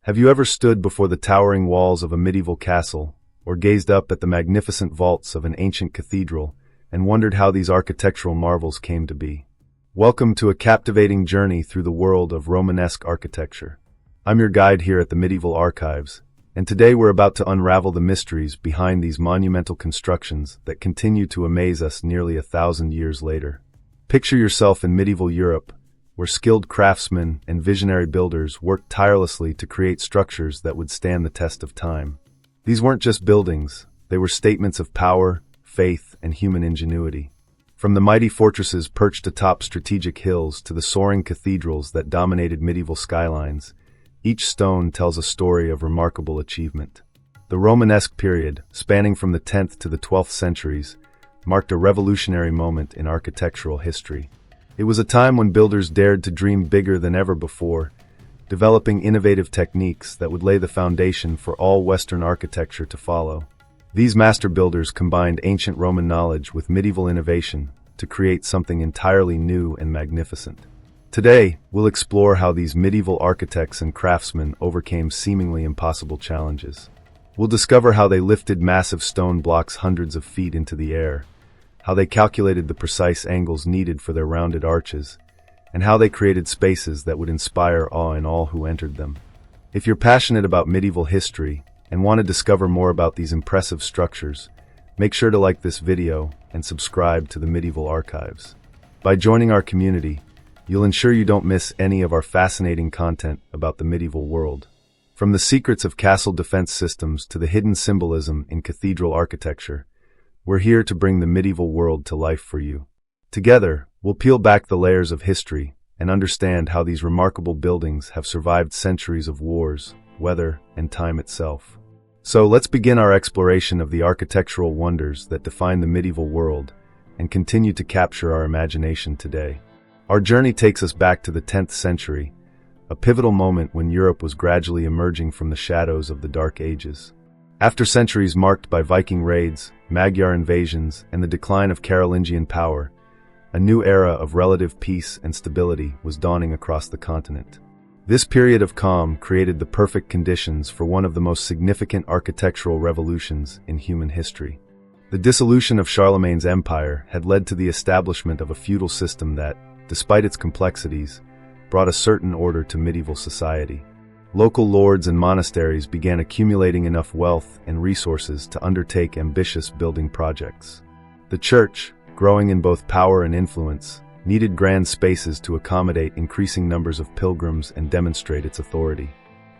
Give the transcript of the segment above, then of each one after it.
Have you ever stood before the towering walls of a medieval castle, or gazed up at the magnificent vaults of an ancient cathedral, and wondered how these architectural marvels came to be? Welcome to a captivating journey through the world of Romanesque architecture. I'm your guide here at the Medieval Archives, and today we're about to unravel the mysteries behind these monumental constructions that continue to amaze us nearly 1,000 years later. Picture yourself in medieval Europe, where skilled craftsmen and visionary builders worked tirelessly to create structures that would stand the test of time. These weren't just buildings, they were statements of power, faith, and human ingenuity. From the mighty fortresses perched atop strategic hills to the soaring cathedrals that dominated medieval skylines, each stone tells a story of remarkable achievement. The Romanesque period, spanning from the 10th to the 12th centuries, marked a revolutionary moment in architectural history. It was a time when builders dared to dream bigger than ever before, developing innovative techniques that would lay the foundation for all Western architecture to follow. These master builders combined ancient Roman knowledge with medieval innovation to create something entirely new and magnificent. Today, we'll explore how these medieval architects and craftsmen overcame seemingly impossible challenges. We'll discover how they lifted massive stone blocks hundreds of feet into the air, how they calculated the precise angles needed for their rounded arches, and how they created spaces that would inspire awe in all who entered them. If you're passionate about medieval history and want to discover more about these impressive structures, make sure to like this video and subscribe to the Medieval Archives. By joining our community, you'll ensure you don't miss any of our fascinating content about the medieval world. From the secrets of castle defense systems to the hidden symbolism in cathedral architecture, we're here to bring the medieval world to life for you. Together, we'll peel back the layers of history and understand how these remarkable buildings have survived centuries of wars, weather, and time itself. So let's begin our exploration of the architectural wonders that define the medieval world and continue to capture our imagination today. Our journey takes us back to the 10th century, a pivotal moment when Europe was gradually emerging from the shadows of the Dark Ages. After centuries marked by Viking raids, Magyar invasions, and the decline of Carolingian power, a new era of relative peace and stability was dawning across the continent. This period of calm created the perfect conditions for one of the most significant architectural revolutions in human history. The dissolution of Charlemagne's empire had led to the establishment of a feudal system that, despite its complexities, brought a certain order to medieval society. Local lords and monasteries began accumulating enough wealth and resources to undertake ambitious building projects. The church, growing in both power and influence, needed grand spaces to accommodate increasing numbers of pilgrims and demonstrate its authority.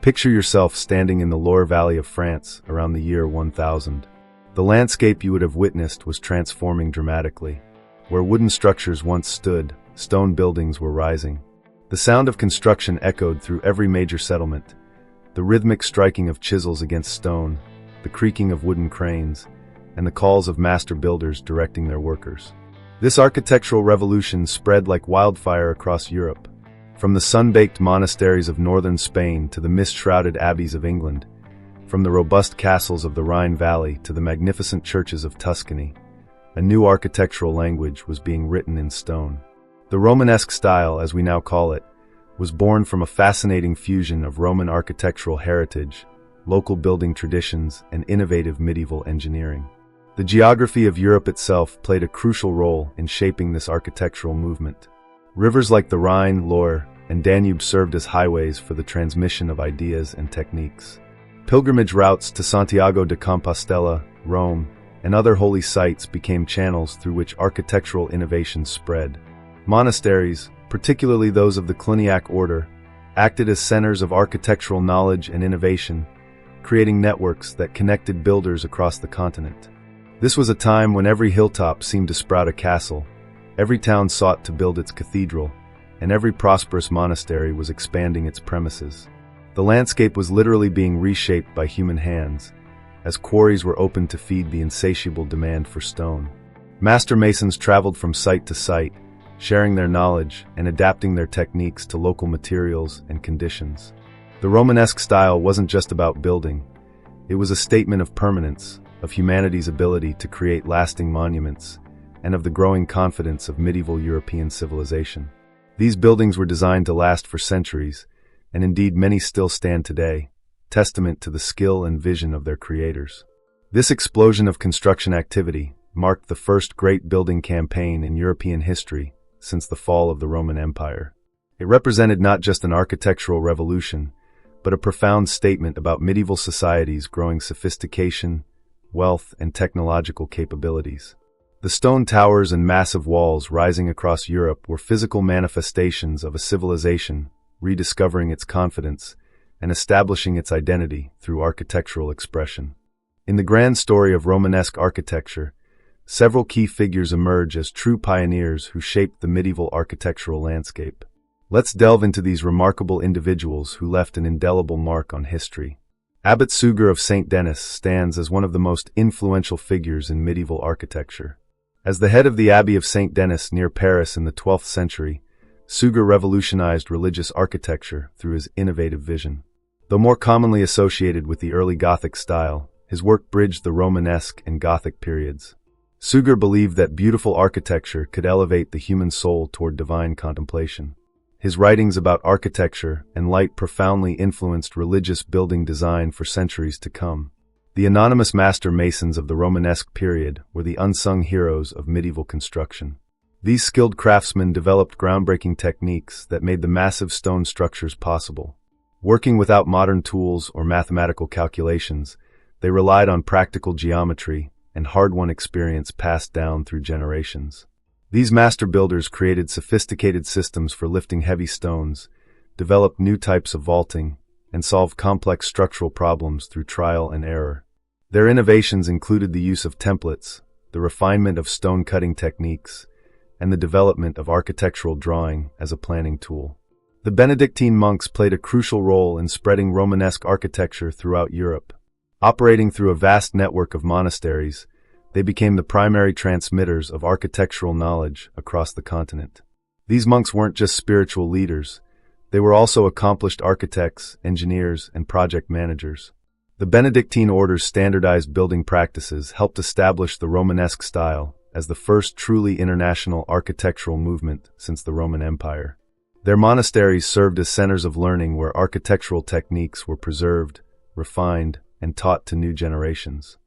Picture yourself standing in the Loire Valley of France around the year 1000. The landscape you would have witnessed was transforming dramatically. Where wooden structures once stood, stone buildings were rising. The sound of construction echoed through every major settlement, the rhythmic striking of chisels against stone, the creaking of wooden cranes, and the calls of master builders directing their workers. This architectural revolution spread like wildfire across Europe. From the sun-baked monasteries of northern Spain to the mist-shrouded abbeys of England, from the robust castles of the Rhine Valley to the magnificent churches of Tuscany, a new architectural language was being written in stone. The Romanesque style, as we now call it, was born from a fascinating fusion of Roman architectural heritage, local building traditions, and innovative medieval engineering. The geography of Europe itself played a crucial role in shaping this architectural movement. Rivers like the Rhine, Loire, and Danube served as highways for the transmission of ideas and techniques. Pilgrimage routes to Santiago de Compostela, Rome, and other holy sites became channels through which architectural innovations spread. Monasteries, particularly those of the Cluniac order, acted as centers of architectural knowledge and innovation, creating networks that connected builders across the continent. This was a time when every hilltop seemed to sprout a castle, every town sought to build its cathedral, and every prosperous monastery was expanding its premises. The landscape was literally being reshaped by human hands, as quarries were opened to feed the insatiable demand for stone. Master masons traveled from site to site, sharing their knowledge and adapting their techniques to local materials and conditions. The Romanesque style wasn't just about building. It was a statement of permanence, of humanity's ability to create lasting monuments, and of the growing confidence of medieval European civilization. These buildings were designed to last for centuries, and indeed many still stand today, testament to the skill and vision of their creators. This explosion of construction activity marked the first great building campaign in European history since the fall of the Roman Empire. It represented not just an architectural revolution, but a profound statement about medieval society's growing sophistication, wealth, and technological capabilities. The stone towers and massive walls rising across Europe were physical manifestations of a civilization rediscovering its confidence and establishing its identity through architectural expression. In the grand story of Romanesque architecture, several key figures emerge as true pioneers who shaped the medieval architectural landscape. Let's delve into these remarkable individuals who left an indelible mark on history. Abbot Suger of St. Denis stands as one of the most influential figures in medieval architecture. As the head of the Abbey of St. Denis near Paris in the 12th century, Suger revolutionized religious architecture through his innovative vision. Though more commonly associated with the early Gothic style, his work bridged the Romanesque and Gothic periods. Suger believed that beautiful architecture could elevate the human soul toward divine contemplation. His writings about architecture and light profoundly influenced religious building design for centuries to come. The anonymous master masons of the Romanesque period were the unsung heroes of medieval construction. These skilled craftsmen developed groundbreaking techniques that made the massive stone structures possible. Working without modern tools or mathematical calculations, they relied on practical geometry and hard-won experience passed down through generations. These master builders created sophisticated systems for lifting heavy stones, developed new types of vaulting, and solved complex structural problems through trial and error. Their innovations included the use of templates, the refinement of stone-cutting techniques, and the development of architectural drawing as a planning tool. The Benedictine monks played a crucial role in spreading Romanesque architecture throughout Europe. Operating through a vast network of monasteries, they became the primary transmitters of architectural knowledge across the continent. These monks weren't just spiritual leaders, they were also accomplished architects, engineers, and project managers. The Benedictine order's standardized building practices helped establish the Romanesque style as the first truly international architectural movement since the Roman Empire. Their monasteries served as centers of learning where architectural techniques were preserved, refined, and taught to new generations.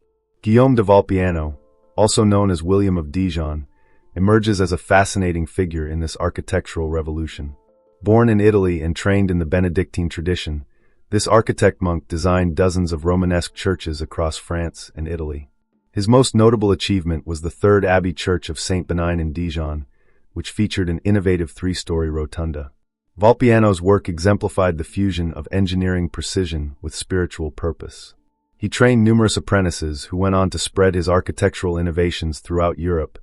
Guillaume de Volpiano, also known as William of Dijon, emerges as a fascinating figure in this architectural revolution. Born in Italy and trained in the Benedictine tradition, this architect-monk designed dozens of Romanesque churches across France and Italy. His most notable achievement was the Third Abbey Church of Saint Benin in Dijon, which featured an innovative three-story rotunda. Volpiano's work exemplified the fusion of engineering precision with spiritual purpose. He trained numerous apprentices who went on to spread his architectural innovations throughout Europe,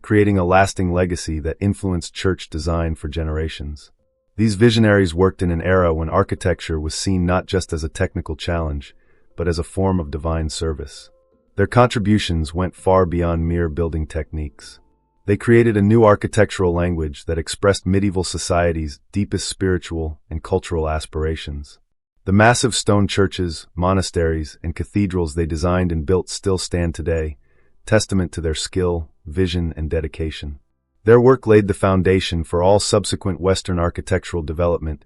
creating a lasting legacy that influenced church design for generations. These visionaries worked in an era when architecture was seen not just as a technical challenge, but as a form of divine service. Their contributions went far beyond mere building techniques. They created a new architectural language that expressed medieval society's deepest spiritual and cultural aspirations. The massive stone churches, monasteries, and cathedrals they designed and built still stand today, testament to their skill, vision, and dedication. Their work laid the foundation for all subsequent Western architectural development,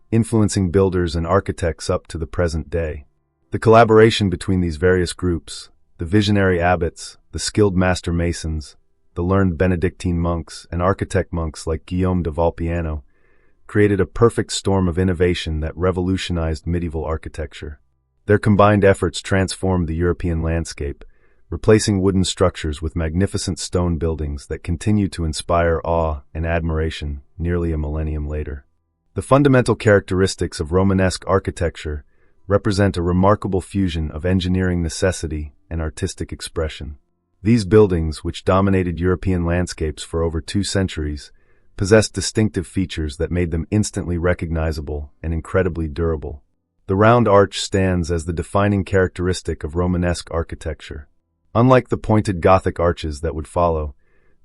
influencing builders and architects up to the present day. The collaboration between these various groups, the visionary abbots, the skilled master masons, the learned Benedictine monks, and architect monks like Guillaume de Volpiano, created a perfect storm of innovation that revolutionized medieval architecture. Their combined efforts transformed the European landscape, replacing wooden structures with magnificent stone buildings that continue to inspire awe and admiration nearly a millennium later. The fundamental characteristics of Romanesque architecture represent a remarkable fusion of engineering necessity and artistic expression. These buildings, which dominated European landscapes for over 2 centuries, possessed distinctive features that made them instantly recognizable and incredibly durable. The round arch stands as the defining characteristic of Romanesque architecture. Unlike the pointed Gothic arches that would follow,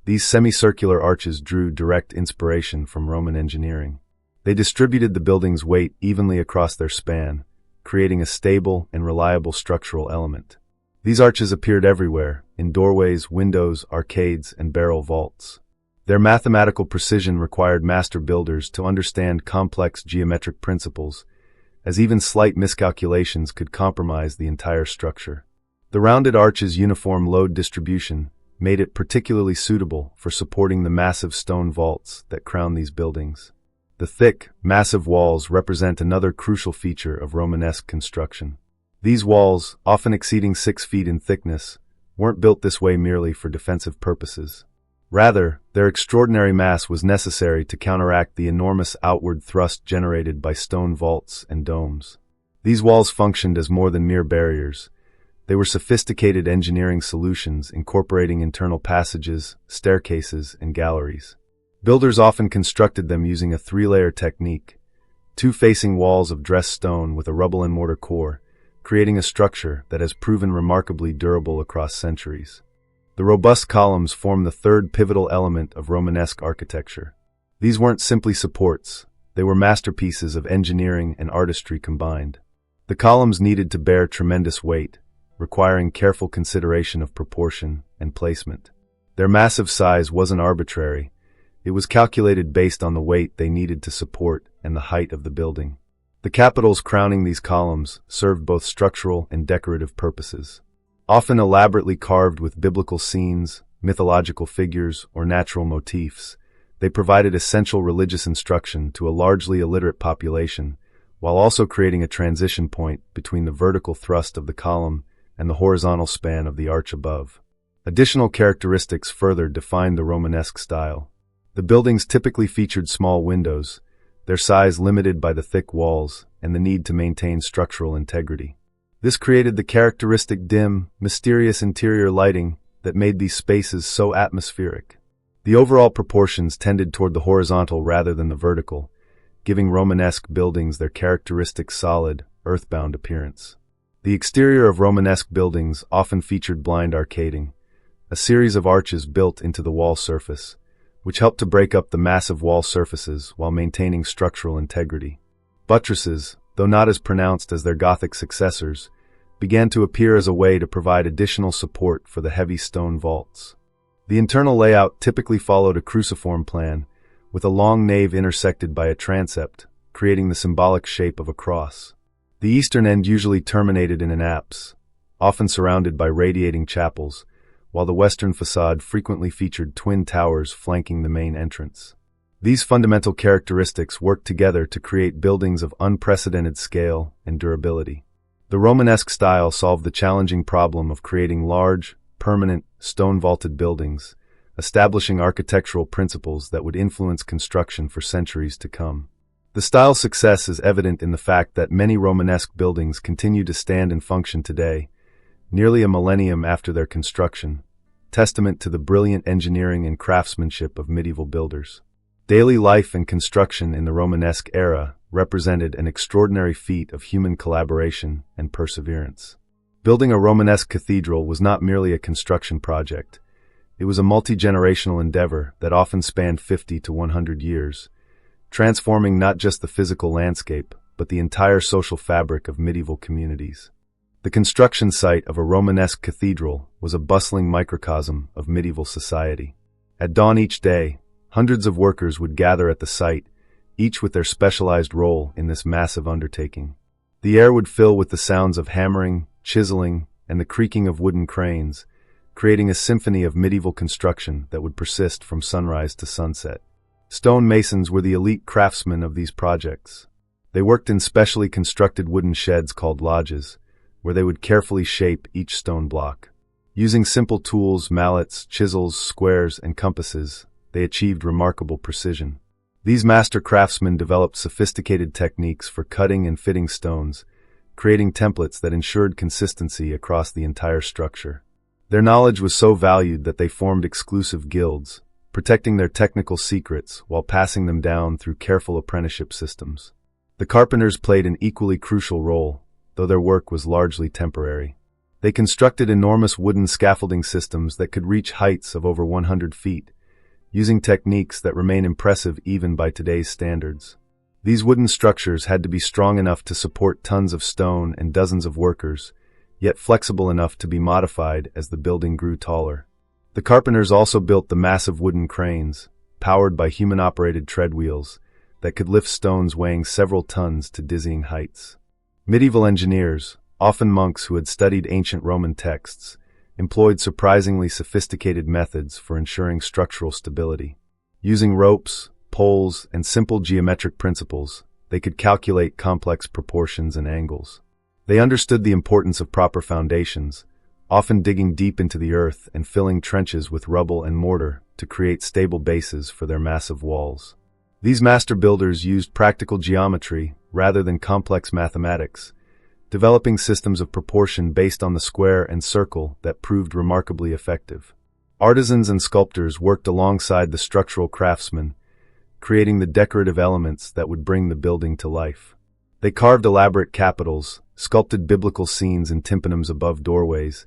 these semicircular arches drew direct inspiration from Roman engineering. They distributed the building's weight evenly across their span, creating a stable and reliable structural element. These arches appeared everywhere, in doorways, windows, arcades, and barrel vaults. Their mathematical precision required master builders to understand complex geometric principles, as even slight miscalculations could compromise the entire structure. The rounded arch's uniform load distribution made it particularly suitable for supporting the massive stone vaults that crown these buildings. The thick, massive walls represent another crucial feature of Romanesque construction. These walls, often exceeding 6 feet in thickness, weren't built this way merely for defensive purposes. Rather, their extraordinary mass was necessary to counteract the enormous outward thrust generated by stone vaults and domes. These walls functioned as more than mere barriers. They were sophisticated engineering solutions incorporating internal passages, staircases, and galleries. Builders often constructed them using a 3-layer technique, 2 facing walls of dressed stone with a rubble and mortar core, creating a structure that has proven remarkably durable across centuries. The robust columns form the third pivotal element of Romanesque architecture. These weren't simply supports, they were masterpieces of engineering and artistry combined. The columns needed to bear tremendous weight, requiring careful consideration of proportion and placement. Their massive size wasn't arbitrary. It was calculated based on the weight they needed to support and the height of the building. The capitals crowning these columns served both structural and decorative purposes. Often elaborately carved with biblical scenes, mythological figures, or natural motifs, they provided essential religious instruction to a largely illiterate population, while also creating a transition point between the vertical thrust of the column and the horizontal span of the arch above. Additional characteristics further defined the Romanesque style. The buildings typically featured small windows, their size limited by the thick walls and the need to maintain structural integrity. This created the characteristic dim, mysterious interior lighting that made these spaces so atmospheric. The overall proportions tended toward the horizontal rather than the vertical, giving Romanesque buildings their characteristic solid, earthbound appearance. The exterior of Romanesque buildings often featured blind arcading, a series of arches built into the wall surface, which helped to break up the massive wall surfaces while maintaining structural integrity. Buttresses, though not as pronounced as their Gothic successors, began to appear as a way to provide additional support for the heavy stone vaults. The internal layout typically followed a cruciform plan, with a long nave intersected by a transept, creating the symbolic shape of a cross. The eastern end usually terminated in an apse, often surrounded by radiating chapels, while the western facade frequently featured twin towers flanking the main entrance. These fundamental characteristics worked together to create buildings of unprecedented scale and durability. The Romanesque style solved the challenging problem of creating large, permanent, stone-vaulted buildings, establishing architectural principles that would influence construction for centuries to come. The style's success is evident in the fact that many Romanesque buildings continue to stand and function today, nearly a millennium after their construction, testament to the brilliant engineering and craftsmanship of medieval builders. Daily life and construction in the Romanesque era represented an extraordinary feat of human collaboration and perseverance. Building a Romanesque cathedral was not merely a construction project. It was a multi-generational endeavor that often spanned 50 to 100 years, transforming not just the physical landscape, but the entire social fabric of medieval communities. The construction site of a Romanesque cathedral was a bustling microcosm of medieval society. At dawn each day, hundreds of workers would gather at the site, each with their specialized role in this massive undertaking. The air would fill with the sounds of hammering, chiseling, and the creaking of wooden cranes, creating a symphony of medieval construction that would persist from sunrise to sunset. Stone masons were the elite craftsmen of these projects. They worked in specially constructed wooden sheds called lodges, where they would carefully shape each stone block. Using simple tools, mallets, chisels, squares, and compasses, they achieved remarkable precision. These master craftsmen developed sophisticated techniques for cutting and fitting stones, creating templates that ensured consistency across the entire structure. Their knowledge was so valued that they formed exclusive guilds, protecting their technical secrets while passing them down through careful apprenticeship systems. The carpenters played an equally crucial role, though their work was largely temporary. They constructed enormous wooden scaffolding systems that could reach heights of over 100 feet, using techniques that remain impressive even by today's standards. These wooden structures had to be strong enough to support tons of stone and dozens of workers, yet flexible enough to be modified as the building grew taller. The carpenters also built the massive wooden cranes, powered by human-operated tread wheels, that could lift stones weighing several tons to dizzying heights. Medieval engineers, often monks who had studied ancient Roman texts, employed surprisingly sophisticated methods for ensuring structural stability. Using ropes, poles, and simple geometric principles, they could calculate complex proportions and angles. They understood the importance of proper foundations, often digging deep into the earth and filling trenches with rubble and mortar to create stable bases for their massive walls. These master builders used practical geometry rather than complex mathematics, developing systems of proportion based on the square and circle that proved remarkably effective. Artisans and sculptors worked alongside the structural craftsmen, creating the decorative elements that would bring the building to life. They carved elaborate capitals, sculpted biblical scenes in tympanums above doorways,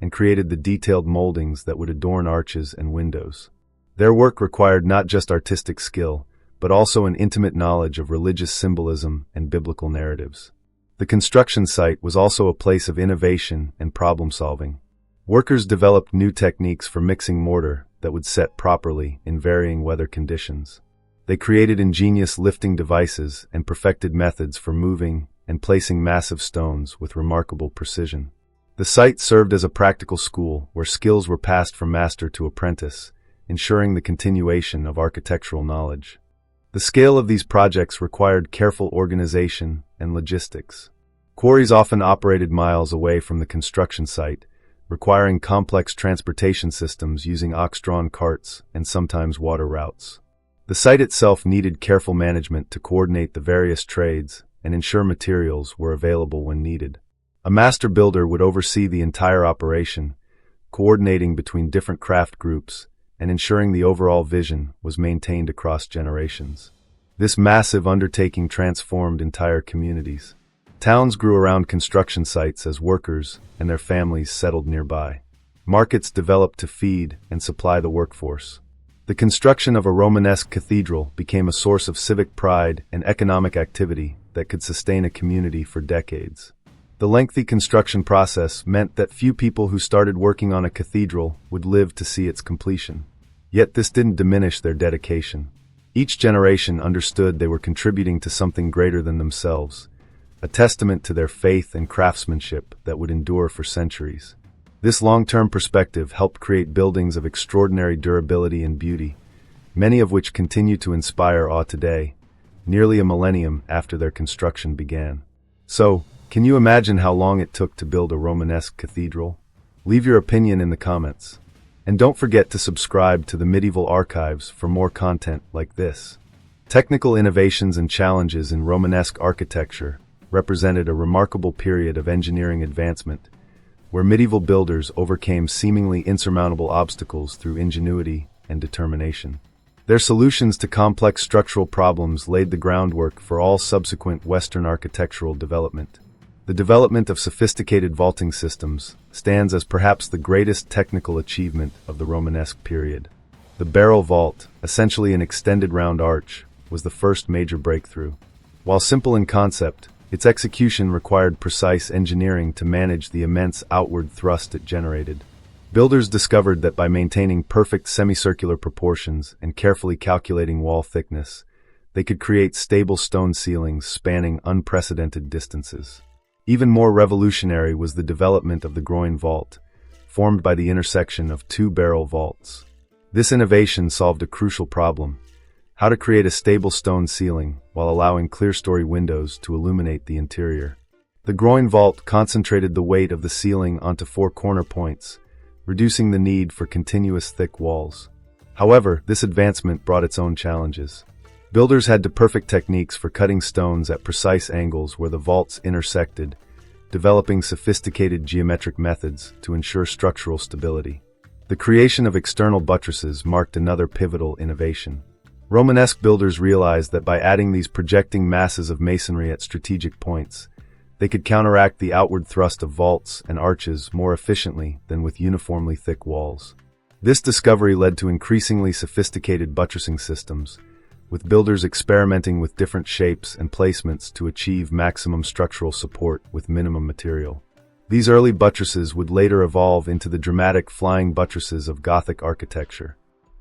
and created the detailed moldings that would adorn arches and windows. Their work required not just artistic skill, but also an intimate knowledge of religious symbolism and biblical narratives. The construction site was also a place of innovation and problem-solving. Workers developed new techniques for mixing mortar that would set properly in varying weather conditions. They created ingenious lifting devices and perfected methods for moving and placing massive stones with remarkable precision. The site served as a practical school where skills were passed from master to apprentice, ensuring the continuation of architectural knowledge. The scale of these projects required careful organization and logistics. Quarries often operated miles away from the construction site, requiring complex transportation systems using ox-drawn carts and sometimes water routes. The site itself needed careful management to coordinate the various trades and ensure materials were available when needed. A master builder would oversee the entire operation, coordinating between different craft groups and ensuring the overall vision was maintained across generations. This massive undertaking transformed entire communities. Towns grew around construction sites as workers and their families settled nearby. Markets developed to feed and supply the workforce. The construction of a Romanesque cathedral became a source of civic pride and economic activity that could sustain a community for decades. The lengthy construction process meant that few people who started working on a cathedral would live to see its completion. Yet this didn't diminish their dedication. Each generation understood they were contributing to something greater than themselves, a testament to their faith and craftsmanship that would endure for centuries. This long-term perspective helped create buildings of extraordinary durability and beauty, many of which continue to inspire awe today, nearly a millennium after their construction began. So, can you imagine how long it took to build a Romanesque cathedral? Leave your opinion in the comments. And don't forget to subscribe to the Medieval Archives for more content like this. Technical innovations and challenges in Romanesque architecture represented a remarkable period of engineering advancement, where medieval builders overcame seemingly insurmountable obstacles through ingenuity and determination. Their solutions to complex structural problems laid the groundwork for all subsequent Western architectural development. The development of sophisticated vaulting systems stands as perhaps the greatest technical achievement of the Romanesque period. The barrel vault, essentially an extended round arch, was the first major breakthrough. While simple in concept, its execution required precise engineering to manage the immense outward thrust it generated. Builders discovered that by maintaining perfect semicircular proportions and carefully calculating wall thickness, they could create stable stone ceilings spanning unprecedented distances. Even more revolutionary was the development of the groin vault, formed by the intersection of two barrel vaults. This innovation solved a crucial problem: how to create a stable stone ceiling while allowing clerestory windows to illuminate the interior. The groin vault concentrated the weight of the ceiling onto four corner points, reducing the need for continuous thick walls. However, this advancement brought its own challenges. Builders had to perfect techniques for cutting stones at precise angles where the vaults intersected, developing sophisticated geometric methods to ensure structural stability. The creation of external buttresses marked another pivotal innovation. Romanesque builders realized that by adding these projecting masses of masonry at strategic points, they could counteract the outward thrust of vaults and arches more efficiently than with uniformly thick walls. This discovery led to increasingly sophisticated buttressing systems, with builders experimenting with different shapes and placements to achieve maximum structural support with minimum material. These early buttresses would later evolve into the dramatic flying buttresses of Gothic architecture.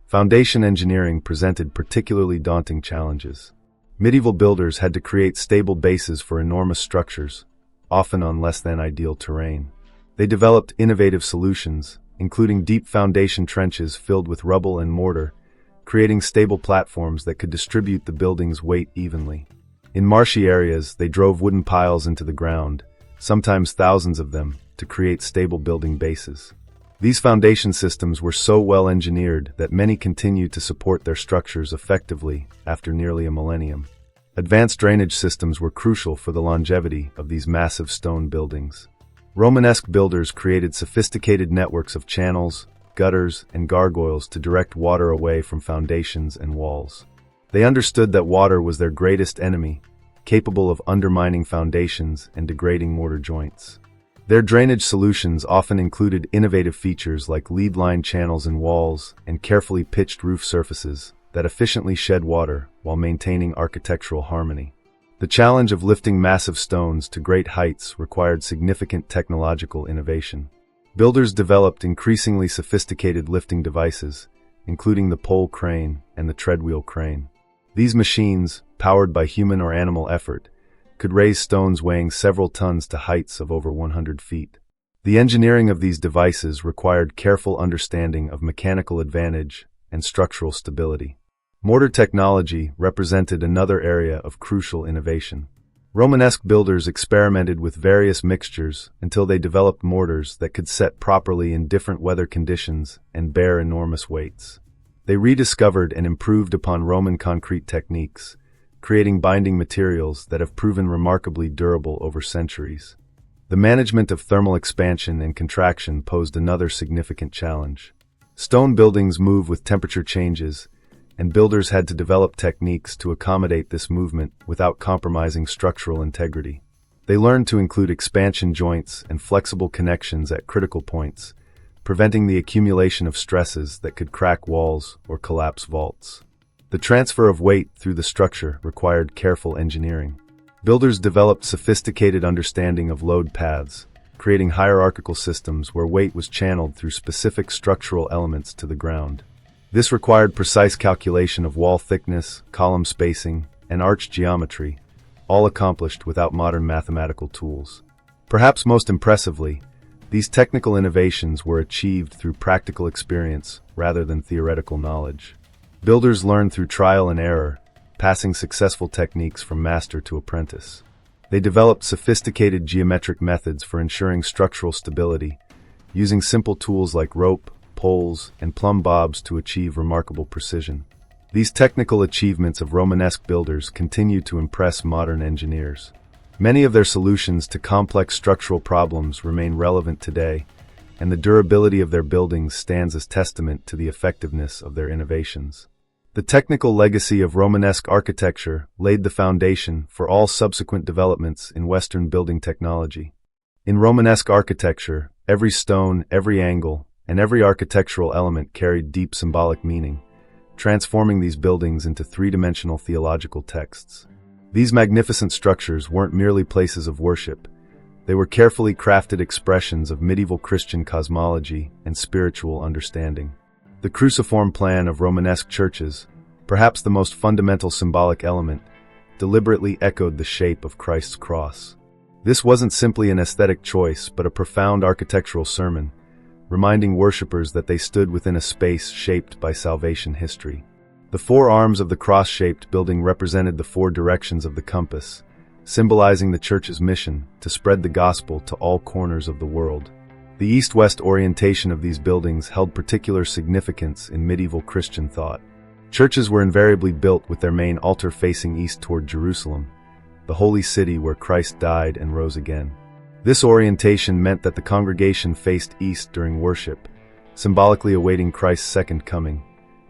Foundation engineering presented particularly daunting challenges. Medieval builders had to create stable bases for enormous structures, often on less than ideal terrain. They developed innovative solutions, including deep foundation trenches filled with rubble and mortar, creating stable platforms that could distribute the building's weight evenly. In marshy areas, they drove wooden piles into the ground, sometimes thousands of them, to create stable building bases. These foundation systems were so well engineered that many continue to support their structures effectively after nearly a millennium. Advanced drainage systems were crucial for the longevity of these massive stone buildings. Romanesque builders created sophisticated networks of channels, gutters, and gargoyles to direct water away from foundations and walls. They understood that water was their greatest enemy, capable of undermining foundations and degrading mortar joints. Their drainage solutions often included innovative features like lead-lined channels in walls and carefully pitched roof surfaces that efficiently shed water while maintaining architectural harmony. The challenge of lifting massive stones to great heights required significant technological innovation. Builders developed increasingly sophisticated lifting devices, including the pole crane and the treadwheel crane. These machines, powered by human or animal effort, could raise stones weighing several tons to heights of over 100 feet. The engineering of these devices required careful understanding of mechanical advantage and structural stability. Mortar technology represented another area of crucial innovation. Romanesque builders experimented with various mixtures until they developed mortars that could set properly in different weather conditions and bear enormous weights. They rediscovered and improved upon Roman concrete techniques, creating binding materials that have proven remarkably durable over centuries. The management of thermal expansion and contraction posed another significant challenge. Stone buildings move with temperature changes, and builders had to develop techniques to accommodate this movement without compromising structural integrity. They learned to include expansion joints and flexible connections at critical points, preventing the accumulation of stresses that could crack walls or collapse vaults. The transfer of weight through the structure required careful engineering. Builders developed sophisticated understanding of load paths, creating hierarchical systems where weight was channeled through specific structural elements to the ground. This required precise calculation of wall thickness, column spacing, and arch geometry, all accomplished without modern mathematical tools. Perhaps most impressively, these technical innovations were achieved through practical experience rather than theoretical knowledge. Builders learned through trial and error, passing successful techniques from master to apprentice. They developed sophisticated geometric methods for ensuring structural stability, using simple tools like rope, poles, and plumb bobs to achieve remarkable precision. These technical achievements of Romanesque builders continue to impress modern engineers. Many of their solutions to complex structural problems remain relevant today, and the durability of their buildings stands as testament to the effectiveness of their innovations. The technical legacy of Romanesque architecture laid the foundation for all subsequent developments in Western building technology. In Romanesque architecture, every stone, every angle, and every architectural element carried deep symbolic meaning, transforming these buildings into three-dimensional theological texts. These magnificent structures weren't merely places of worship. They were carefully crafted expressions of medieval Christian cosmology and spiritual understanding. The cruciform plan of Romanesque churches, perhaps the most fundamental symbolic element, deliberately echoed the shape of Christ's cross. This wasn't simply an aesthetic choice, but a profound architectural sermon, reminding worshippers that they stood within a space shaped by salvation history. The four arms of the cross-shaped building represented the four directions of the compass, symbolizing the church's mission to spread the gospel to all corners of the world. The east-west orientation of these buildings held particular significance in medieval Christian thought. Churches were invariably built with their main altar facing east toward Jerusalem, the holy city where Christ died and rose again. This orientation meant that the congregation faced east during worship, symbolically awaiting Christ's second coming,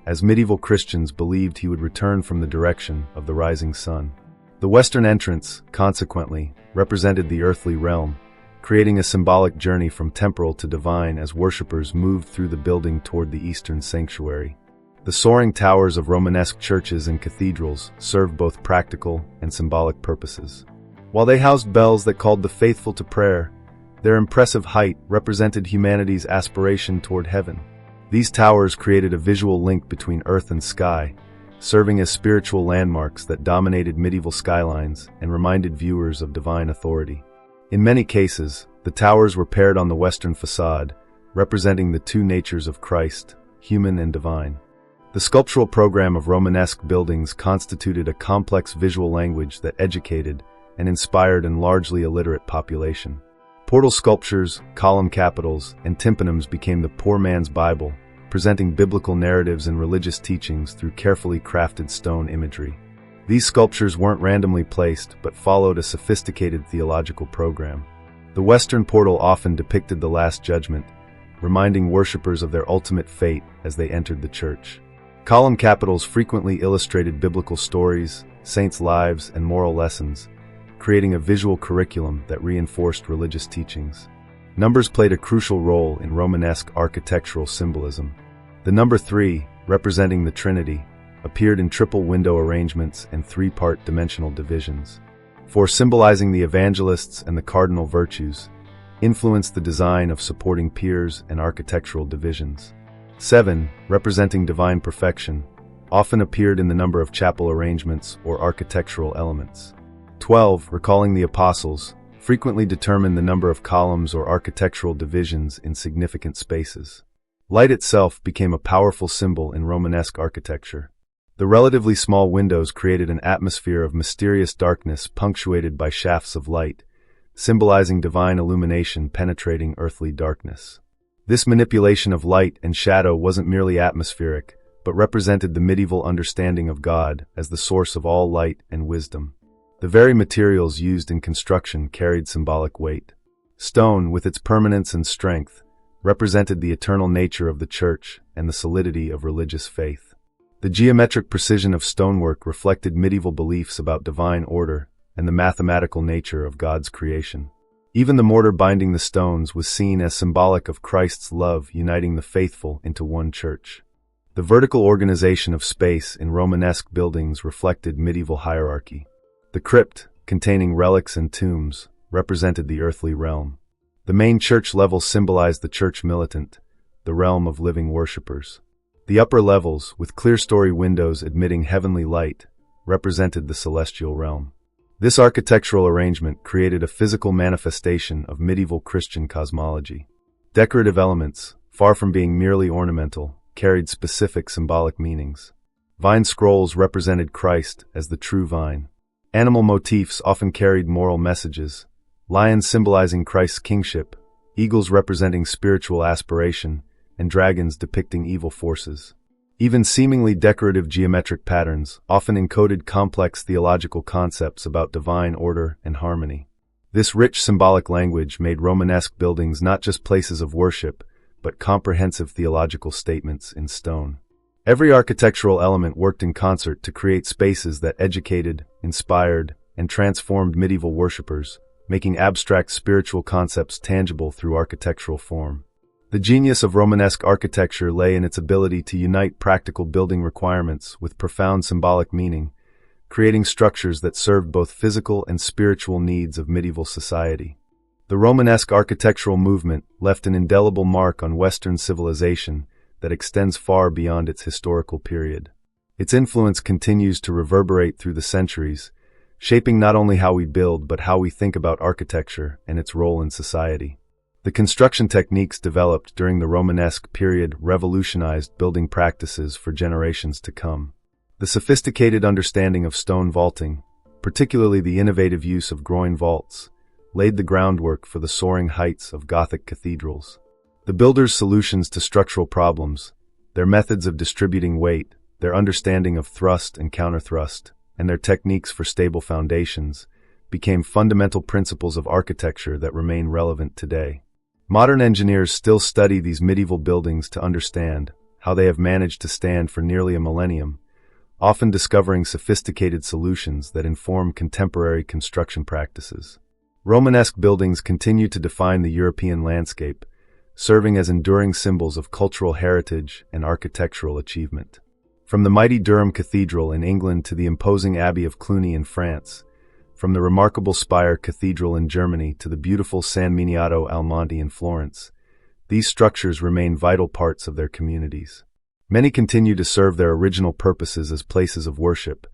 as medieval Christians believed he would return from the direction of the rising sun. The western entrance, consequently, represented the earthly realm, creating a symbolic journey from temporal to divine as worshippers moved through the building toward the eastern sanctuary. The soaring towers of Romanesque churches and cathedrals served both practical and symbolic purposes. While they housed bells that called the faithful to prayer, their impressive height represented humanity's aspiration toward heaven. These towers created a visual link between earth and sky, serving as spiritual landmarks that dominated medieval skylines and reminded viewers of divine authority. In many cases, the towers were paired on the western facade, representing the two natures of Christ, human and divine. The sculptural program of Romanesque buildings constituted a complex visual language that educated and inspired a largely illiterate population. Portal sculptures, column capitals, and tympanums became the poor man's Bible, presenting biblical narratives and religious teachings through carefully crafted stone imagery. These sculptures weren't randomly placed, but followed a sophisticated theological program. The Western portal often depicted the Last Judgment, reminding worshippers of their ultimate fate as they entered the church. Column capitals frequently illustrated biblical stories, saints' lives, and moral lessons, creating a visual curriculum that reinforced religious teachings. Numbers played a crucial role in Romanesque architectural symbolism. The number 3, representing the Trinity, appeared in triple window arrangements and three-part dimensional divisions. 4, symbolizing the evangelists and the cardinal virtues, influenced the design of supporting piers and architectural divisions. 7, representing divine perfection, often appeared in the number of chapel arrangements or architectural elements. 12, recalling the apostles, frequently determined the number of columns or architectural divisions in significant spaces. Light itself became a powerful symbol in Romanesque architecture. The relatively small windows created an atmosphere of mysterious darkness punctuated by shafts of light, symbolizing divine illumination penetrating earthly darkness. This manipulation of light and shadow wasn't merely atmospheric, but represented the medieval understanding of God as the source of all light and wisdom. The very materials used in construction carried symbolic weight. Stone, with its permanence and strength, represented the eternal nature of the church and the solidity of religious faith. The geometric precision of stonework reflected medieval beliefs about divine order and the mathematical nature of God's creation. Even the mortar binding the stones was seen as symbolic of Christ's love uniting the faithful into one church. The vertical organization of space in Romanesque buildings reflected medieval hierarchy. The crypt, containing relics and tombs, represented the earthly realm. The main church level symbolized the church militant, the realm of living worshippers. The upper levels, with clerestory windows admitting heavenly light, represented the celestial realm. This architectural arrangement created a physical manifestation of medieval Christian cosmology. Decorative elements, far from being merely ornamental, carried specific symbolic meanings. Vine scrolls represented Christ as the true vine. Animal motifs often carried moral messages, lions symbolizing Christ's kingship, eagles representing spiritual aspiration, and dragons depicting evil forces. Even seemingly decorative geometric patterns often encoded complex theological concepts about divine order and harmony. This rich symbolic language made Romanesque buildings not just places of worship, but comprehensive theological statements in stone. Every architectural element worked in concert to create spaces that educated, inspired, and transformed medieval worshippers, making abstract spiritual concepts tangible through architectural form. The genius of Romanesque architecture lay in its ability to unite practical building requirements with profound symbolic meaning, creating structures that served both physical and spiritual needs of medieval society. The Romanesque architectural movement left an indelible mark on Western civilization that extends far beyond its historical period. Its influence continues to reverberate through the centuries, shaping not only how we build but how we think about architecture and its role in society. The construction techniques developed during the Romanesque period revolutionized building practices for generations to come. The sophisticated understanding of stone vaulting, particularly the innovative use of groin vaults, laid the groundwork for the soaring heights of Gothic cathedrals. The builders' solutions to structural problems, their methods of distributing weight, their understanding of thrust and counterthrust, and their techniques for stable foundations, became fundamental principles of architecture that remain relevant today. Modern engineers still study these medieval buildings to understand how they have managed to stand for nearly a millennium, often discovering sophisticated solutions that inform contemporary construction practices. Romanesque buildings continue to define the European landscape, serving as enduring symbols of cultural heritage and architectural achievement. From the mighty Durham Cathedral in England to the imposing Abbey of Cluny in France, from the remarkable Spire Cathedral in Germany to the beautiful San Miniato al Monte in Florence, these structures remain vital parts of their communities. Many continue to serve their original purposes as places of worship,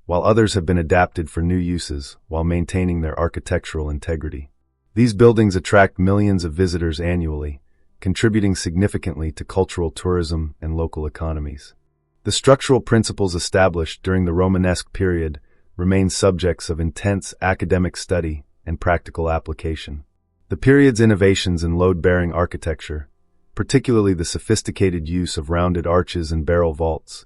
while others have been adapted for new uses while maintaining their architectural integrity. These buildings attract millions of visitors annually, contributing significantly to cultural tourism and local economies. The structural principles established during the Romanesque period remain subjects of intense academic study and practical application. The period's innovations in load-bearing architecture, particularly the sophisticated use of rounded arches and barrel vaults,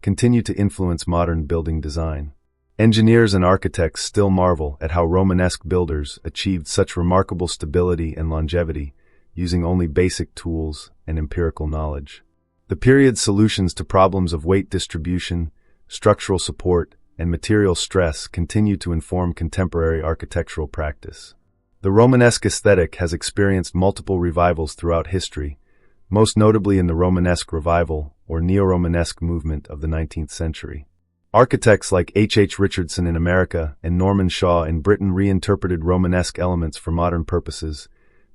continue to influence modern building design. Engineers and architects still marvel at how Romanesque builders achieved such remarkable stability and longevity using only basic tools and empirical knowledge. The period's solutions to problems of weight distribution, structural support, and material stress continue to inform contemporary architectural practice. The Romanesque aesthetic has experienced multiple revivals throughout history, most notably in the Romanesque Revival or Neo-Romanesque movement of the 19th century. Architects like H. Richardson in America and Norman Shaw in Britain reinterpreted Romanesque elements for modern purposes,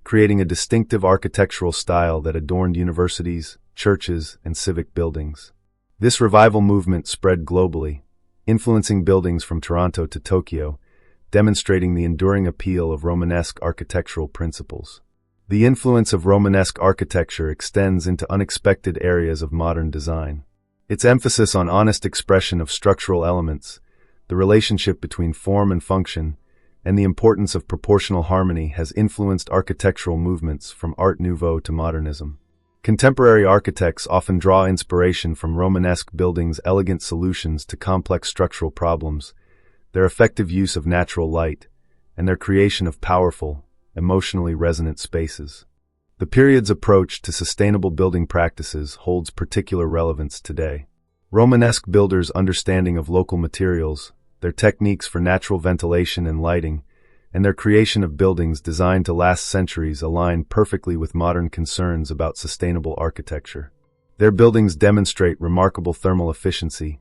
creating a distinctive architectural style that adorned universities, churches, and civic buildings. This revival movement spread globally, influencing buildings from Toronto to Tokyo, demonstrating the enduring appeal of Romanesque architectural principles. The influence of Romanesque architecture extends into unexpected areas of modern design. Its emphasis on honest expression of structural elements, the relationship between form and function, and the importance of proportional harmony has influenced architectural movements from Art Nouveau to modernism. Contemporary architects often draw inspiration from Romanesque buildings' elegant solutions to complex structural problems, their effective use of natural light, and their creation of powerful, emotionally resonant spaces. The period's approach to sustainable building practices holds particular relevance today. Romanesque builders' understanding of local materials, their techniques for natural ventilation and lighting, and their creation of buildings designed to last centuries align perfectly with modern concerns about sustainable architecture. Their buildings demonstrate remarkable thermal efficiency,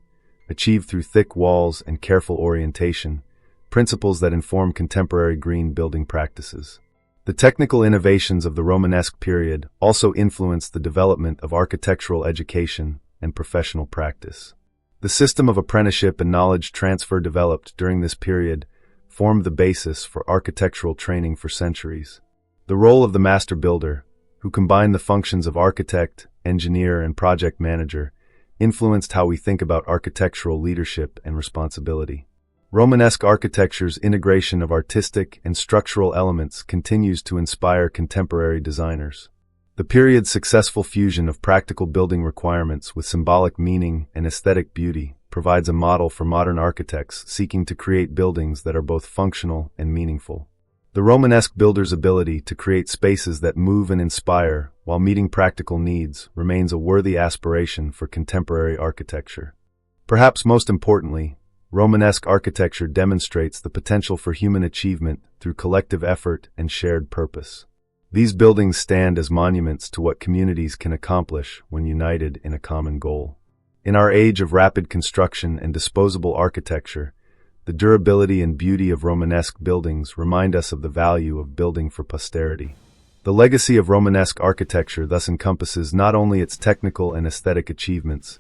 achieved through thick walls and careful orientation, principles that inform contemporary green building practices. The technical innovations of the Romanesque period also influenced the development of architectural education and professional practice. The system of apprenticeship and knowledge transfer developed during this period formed the basis for architectural training for centuries. The role of the master builder, who combined the functions of architect, engineer, and project manager, influenced how we think about architectural leadership and responsibility. Romanesque architecture's integration of artistic and structural elements continues to inspire contemporary designers. The period's successful fusion of practical building requirements with symbolic meaning and aesthetic beauty provides a model for modern architects seeking to create buildings that are both functional and meaningful. The Romanesque builder's ability to create spaces that move and inspire while meeting practical needs remains a worthy aspiration for contemporary architecture. Perhaps most importantly, Romanesque architecture demonstrates the potential for human achievement through collective effort and shared purpose. These buildings stand as monuments to what communities can accomplish when united in a common goal. In our age of rapid construction and disposable architecture, the durability and beauty of Romanesque buildings remind us of the value of building for posterity. The legacy of Romanesque architecture thus encompasses not only its technical and aesthetic achievements,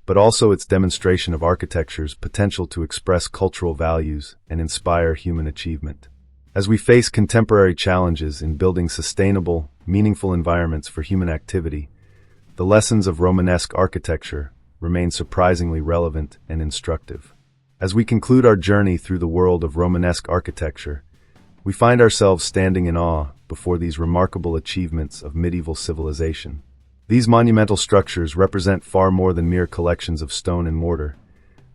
but also its demonstration of architecture's potential to express cultural values and inspire human achievement. As we face contemporary challenges in building sustainable, meaningful environments for human activity, the lessons of Romanesque architecture remain surprisingly relevant and instructive. As we conclude our journey through the world of Romanesque architecture, we find ourselves standing in awe before these remarkable achievements of medieval civilization. These monumental structures represent far more than mere collections of stone and mortar.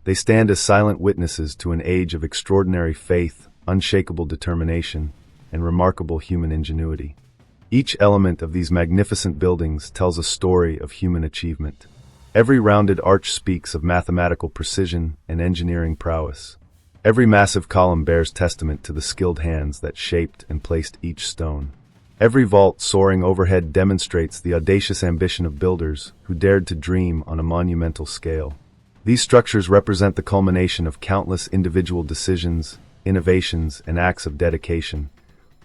They stand as silent witnesses to an age of extraordinary faith, unshakable determination, and remarkable human ingenuity. Each element of these magnificent buildings tells a story of human achievement. Every rounded arch speaks of mathematical precision and engineering prowess. Every massive column bears testament to the skilled hands that shaped and placed each stone. Every vault soaring overhead demonstrates the audacious ambition of builders who dared to dream on a monumental scale. These structures represent the culmination of countless individual decisions, innovations, and acts of dedication,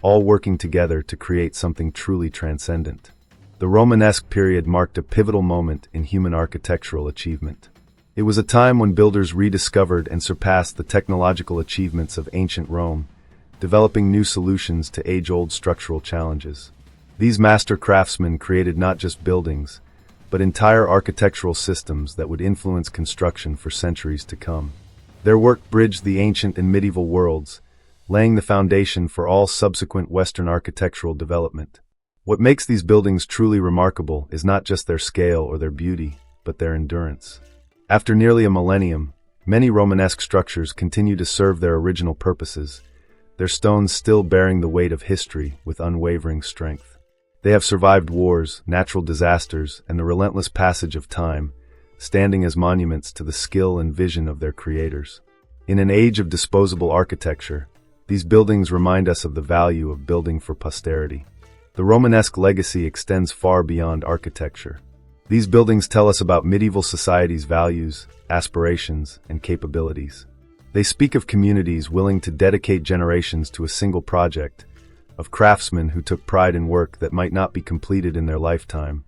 all working together to create something truly transcendent. The Romanesque period marked a pivotal moment in human architectural achievement. It was a time when builders rediscovered and surpassed the technological achievements of ancient Rome, developing new solutions to age-old structural challenges. These master craftsmen created not just buildings, but entire architectural systems that would influence construction for centuries to come. Their work bridged the ancient and medieval worlds, laying the foundation for all subsequent Western architectural development. What makes these buildings truly remarkable is not just their scale or their beauty, but their endurance. After nearly a millennium, many Romanesque structures continue to serve their original purposes, their stones still bearing the weight of history with unwavering strength. They have survived wars, natural disasters, and the relentless passage of time, standing as monuments to the skill and vision of their creators. In an age of disposable architecture, these buildings remind us of the value of building for posterity. The Romanesque legacy extends far beyond architecture. These buildings tell us about medieval society's values, aspirations, and capabilities. They speak of communities willing to dedicate generations to a single project, of craftsmen who took pride in work that might not be completed in their lifetime,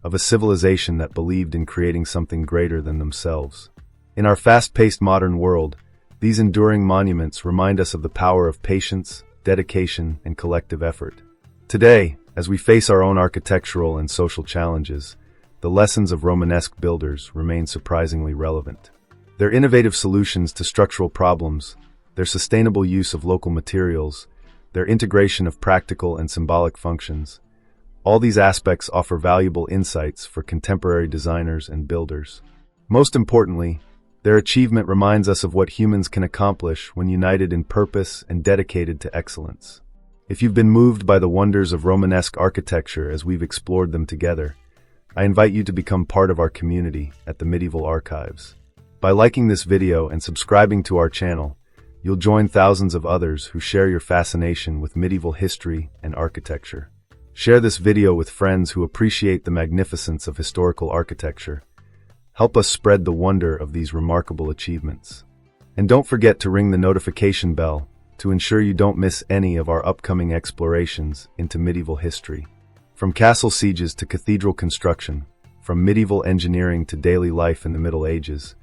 of a civilization that believed in creating something greater than themselves. In our fast-paced modern world, these enduring monuments remind us of the power of patience, dedication, and collective effort. Today, as we face our own architectural and social challenges, the lessons of Romanesque builders remain surprisingly relevant. Their innovative solutions to structural problems, their sustainable use of local materials, their integration of practical and symbolic functions, all these aspects offer valuable insights for contemporary designers and builders. Most importantly, their achievement reminds us of what humans can accomplish when united in purpose and dedicated to excellence. If you've been moved by the wonders of Romanesque architecture as we've explored them together, I invite you to become part of our community at the Medieval Archives. By liking this video and subscribing to our channel, you'll join thousands of others who share your fascination with medieval history and architecture. Share this video with friends who appreciate the magnificence of historical architecture. Help us spread the wonder of these remarkable achievements. And don't forget to ring the notification bell to ensure you don't miss any of our upcoming explorations into medieval history. From castle sieges to cathedral construction, from medieval engineering to daily life in the Middle Ages,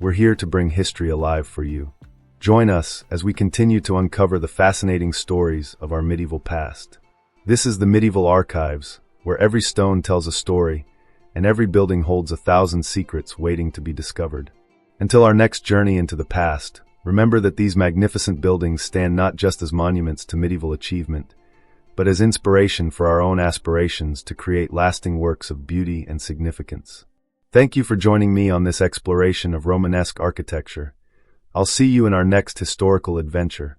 we're here to bring history alive for you. Join us as we continue to uncover the fascinating stories of our medieval past. This is the Medieval Archives, where every stone tells a story, and every building holds 1,000 secrets waiting to be discovered. Until our next journey into the past, remember that these magnificent buildings stand not just as monuments to medieval achievement, but as inspiration for our own aspirations to create lasting works of beauty and significance. Thank you for joining me on this exploration of Romanesque architecture. I'll see you in our next historical adventure.